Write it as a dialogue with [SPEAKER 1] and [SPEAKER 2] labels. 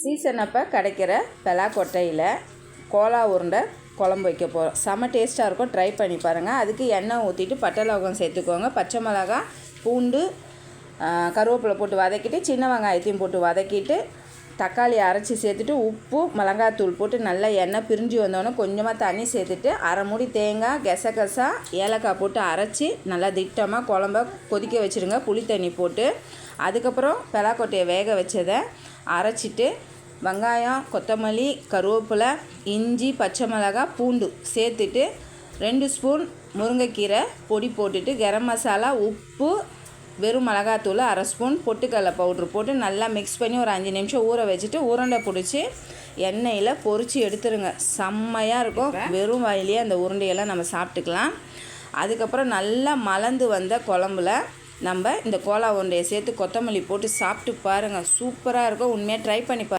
[SPEAKER 1] Season அப்போ கிடைக்கிற பலாக்கொட்டையில் Cola உருண்டை குழம்பு வைக்க போகிறோம். செம்ம டேஸ்ட்டாக இருக்கும், ட்ரை பண்ணி பாருங்கள். அதுக்கு எண்ணெய் ஊற்றிட்டு பட்டை லவங்கம் சேர்த்துக்கோங்க. பச்சை மிளகா, பூண்டு, கருவேப்பிலை போட்டு வதக்கிட்டு சின்ன வெங்காயத்தையும் போட்டு வதக்கிட்டு தக்காளி அரைச்சி சேர்த்துட்டு உப்பு மிளகாத்தூள் போட்டு நல்லா எண்ணெய் பிரிஞ்சு வந்தோடனே கொஞ்சமாக தண்ணி சேர்த்துட்டு அரை மூடி தேங்காய், கெசகசா, ஏலக்காய் போட்டு அரைச்சி நல்லா திட்டமாக குழம்ப கொதிக்க வச்சுருங்க புளி தண்ணி போட்டு. அதுக்கப்புறம் பலாக்கொட்டையை வேக வச்சதை அரைச்சிட்டு வெங்காயம், கொத்தமல்லி, கருவேப்பிலை, இஞ்சி, பச்சை மிளகாய், பூண்டு சேர்த்துட்டு 2 ஸ்பூன் முருங்கைக்கீரை பொடி போட்டுட்டு கரம் மசாலா, உப்பு, வெறும் மிளகாத்தூள் அரை ஸ்பூன், பொட்டுக்கடலை பவுட்ரு போட்டு நல்லா மிக்ஸ் பண்ணி ஒரு 5 நிமிஷம் ஊற வச்சுட்டு உருண்டை பிடிச்சி எண்ணெயில் பொரித்து எடுத்துருங்க. செம்மையாக இருக்கும். வெறும் வாயிலேயே அந்த உருண்டையெல்லாம் நம்ம சாப்பிட்டுக்கலாம். அதுக்கப்புறம் நல்லா மலர்ந்து வந்த குழம்புல நம்ம இந்த கோலா உருண்டையை சேர்த்து கொத்தமல்லி போட்டு சாப்பிட்டு பாருங்கள். சூப்பராக இருக்கும். உண்மையாக ட்ரை பண்ணி பாருங்கள்.